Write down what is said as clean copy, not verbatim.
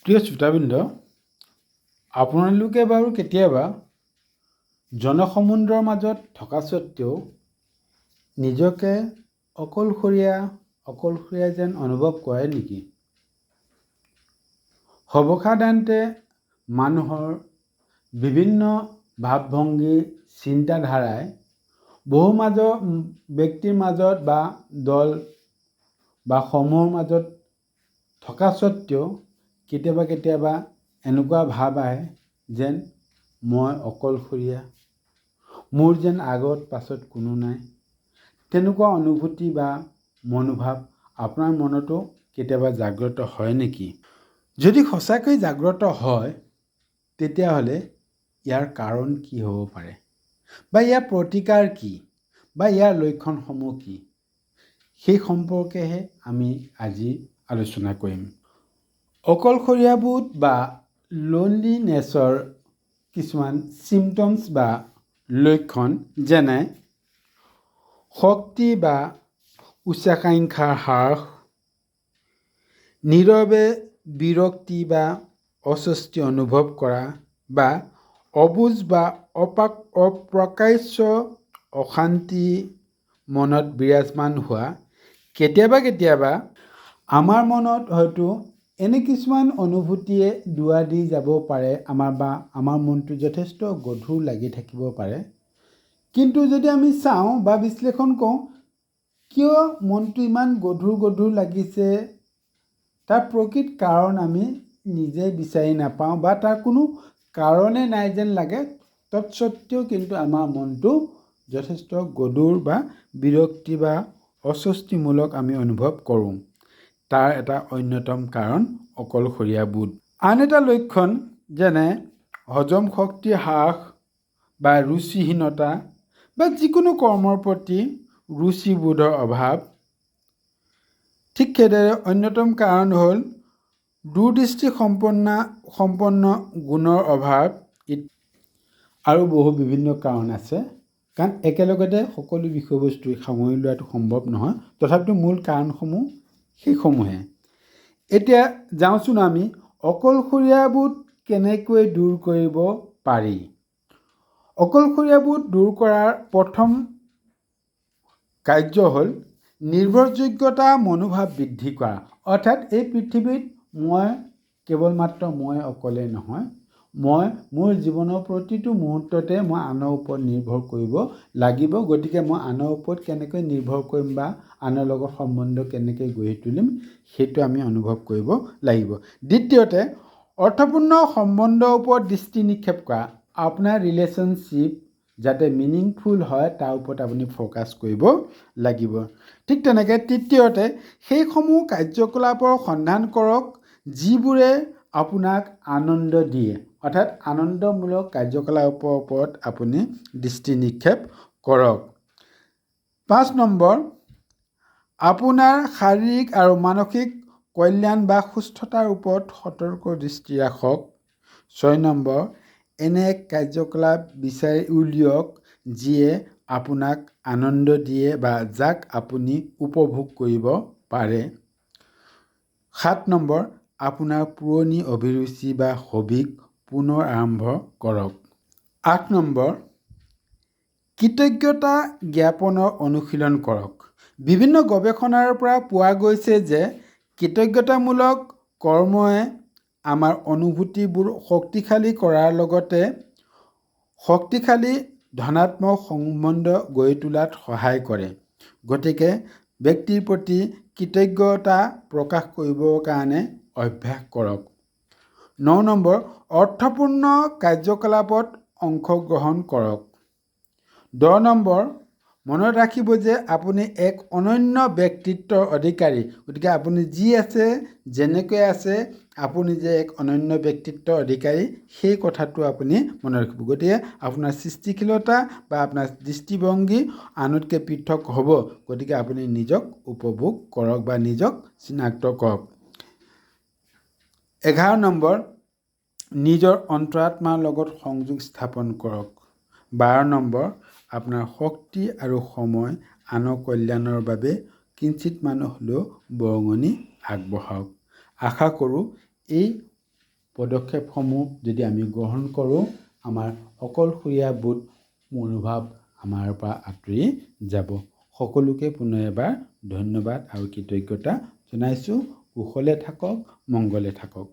প্ৰিয় শ্ৰোতাবৃন্দ, আপোনালোকে বাৰু কেতিয়াবা জনসমুদ্ৰৰ মাজত থকা স্বত্বেও নিজকে অকলশৰীয়া যেন অনুভৱ কৰে নেকি? সৰ্বসাধাৰণতে মানুহৰ বিভিন্ন ভাৱ-ভংগী, চিন্তাধাৰাই ব্যক্তিৰ মাজত বা দল বা সমূহৰ মাজত থকা স্বত্বেও কেতিয়াবা এনেকুৱা ভাৱ আহে যেন মই অকলশৰীয়া, মোৰ যেন আগত পাছত কোনো নাই। তেনেকুৱা অনুভূতি বা মনোভাৱ আপোনাৰ মনতো কেতিয়াবা জাগ্ৰত হয় নেকি? যদি সঁচাকৈ জাগ্ৰত হয়, তেতিয়াহ'লে ইয়াৰ কাৰণ কি হ'ব পাৰে, বা ইয়াৰ প্ৰতিকাৰ কি, বা ইয়াৰ লক্ষণসমূহ কি, সেই সম্পৰ্কেহে আমি আজি আলোচনা কৰিম। অকলশৰীয়াবোধ বা লোনলিনেছৰ কিছুমান চিমটমছ বা লক্ষণ যেনে শক্তি বা উচ্চাকাংক্ষাৰ হ্ৰাস, নীৰৱে বিৰক্তি বা অস্বস্তি অনুভৱ কৰা, বা অবুজ বা অপ্ৰকাশ্য অশান্তি মনত বিৰাজমান হোৱা। কেতিয়াবা আমাৰ মনত হয়তো এনে কিছুমান অনুভূতিয়ে দুৱা দি যাব পাৰে, আমাৰ মনটো যথেষ্ট গধুৰ লাগি থাকিব পাৰে। কিন্তু যদি আমি চাওঁ বা বিশ্লেষণ কৰোঁ, কিয় মনটো ইমান গধুৰ লাগিছে, তাৰ প্ৰকৃত কাৰণ আমি নিজে বিচাৰি নাপাওঁ বা তাৰ কোনো কাৰণে নাই যেন লাগে। তৎসত্ত্বেও কিন্তু আমাৰ মনটো যথেষ্ট গধুৰ বা বিৰক্তি বা অস্বস্তিমূলক আমি অনুভৱ কৰোঁ। তাৰ এটা অন্যতম কাৰণ অকলশৰীয়াবোধ। আন এটা লক্ষণ যেনে হজম শক্তি হ্ৰাস বা ৰুচিহীনতা বা যিকোনো কৰ্মৰ প্ৰতি ৰুচিবোধৰ অভাৱ। ঠিক সেইদৰে অন্যতম কাৰণ হ'ল দূৰদৃষ্টি সম্পন্ন গুণৰ অভাৱ। আৰু বিভিন্ন কাৰণ আছে, কাৰণ একেলগতে সকলো বিষয়বস্তু সামৰি লোৱাটো সম্ভৱ নহয়। তথাপিতো মূল কাৰণসমূহ সেইসমূহে। এতিয়া যাওঁচোন আমি অকলশৰীয়াবোধ কেনেকৈ দূৰ কৰিব পাৰি। অকলশৰীয়াবোধ দূৰ কৰাৰ প্ৰথম কাৰ্য হ'ল নিৰ্ভৰযোগ্যতা মনোভাৱ বৃদ্ধি কৰা। অৰ্থাৎ এই পৃথিৱীত কেৱল মই অকলে নহয়, মোৰ জীৱনৰ প্ৰতিটো মুহূৰ্ততে মই আনৰ ওপৰত নিৰ্ভৰ কৰিব লাগিব। গতিকে মই আনৰ ওপৰত কেনেকৈ নিৰ্ভৰ কৰিম বা আনৰ লগত সম্বন্ধ কেনেকৈ গঢ়ি তুলিম, সেইটো আমি অনুভৱ কৰিব লাগিব। দ্বিতীয়তে, অৰ্থপূৰ্ণ সম্বন্ধৰ ওপৰত দৃষ্টি নিক্ষেপ কৰা। আপোনাৰ ৰিলেশ্যনশ্বিপ যাতে মিনিংফুল হয়, তাৰ ওপৰত আপুনি ফ'কাছ কৰিব লাগিব। ঠিক তেনেকৈ তৃতীয়তে, সেইসমূহ কাৰ্যকলাপৰ সন্ধান কৰক যিবোৰে আপোনাক আনন্দ দিয়ে। অৰ্থাৎ আনন্দমূলক কাৰ্যকলাপৰ ওপৰত আপুনি দৃষ্টি নিক্ষেপ কৰক। 5 নম্বৰ, আপোনাৰ শাৰীৰিক আৰু মানসিক কল্যাণ বা সুস্থতাৰ ওপৰত সতৰ্ক দৃষ্টি ৰাখক। 6 নম্বৰ, এনে এক কাৰ্যকলাপ বিচাৰি উলিয়াওক যিয়ে আপোনাক আনন্দ দিয়ে বা যাক আপুনি উপভোগ কৰিব পাৰে। 7 নম্বৰ, আপোনাৰ পুৰণি অভিৰুচি বা হবিক পুনৰ আৰম্ভ কৰক। 8 নম্বৰ, কৃতজ্ঞতা জ্ঞাপনৰ অনুশীলন কৰক। বিভিন্ন গৱেষণাৰ পৰা পোৱা গৈছে যে কৃতজ্ঞতামূলক কৰ্মই আমাৰ অনুভূতিবোৰ শক্তিশালী কৰাৰ লগতে শক্তিশালী ধনাত্মক সম্বন্ধ গঢ়ি তোলাত সহায় কৰে। গতিকে ব্যক্তিৰ প্ৰতি কৃতজ্ঞতা প্ৰকাশ কৰিবৰ কাৰণে অভ্যাস কৰক। 9 নম্বৰ, অৰ্থপূৰ্ণ কাৰ্যকলাপত অংশগ্ৰহণ কৰক। 10 নম্বৰ, মনত ৰাখিব যে আপুনি এক অনন্য ব্যক্তিত্বৰ অধিকাৰী। গতিকে আপুনি যি আছে, যেনেকৈ আছে, আপুনি যে এক অনন্য ব্যক্তিত্বৰ অধিকাৰী, সেই কথাটো আপুনি মনত ৰাখিব। গতিকে আপোনাৰ সৃষ্টিশীলতা বা আপোনাৰ দৃষ্টিভংগী আনতকৈ পৃথক হ'ব। গতিকে আপুনি নিজক উপভোগ কৰক বা নিজক চিনাক্ত কৰক। 11 নম্বৰ, নিজৰ অন্তৰাত্মাৰ লগত সংযোগ স্থাপন কৰক। 12 নম্বৰ, আপোনাৰ শক্তি আৰু সময় আনৰ কল্যাণৰ বাবে কিঞ্চিত হ'লেও বৰঙণি আগবঢ়াওক। আশা কৰোঁ এই পদক্ষেপসমূহ যদি আমি গ্ৰহণ কৰোঁ, আমাৰ অকলশৰীয়া বোধ মনোভাৱ আমাৰ পৰা আঁতৰি যাব। সকলোকে পুনৰ এবাৰ ধন্যবাদ আৰু কৃতজ্ঞতা জনাইছোঁ। কুশলে থাকক, মংগলে থাকক।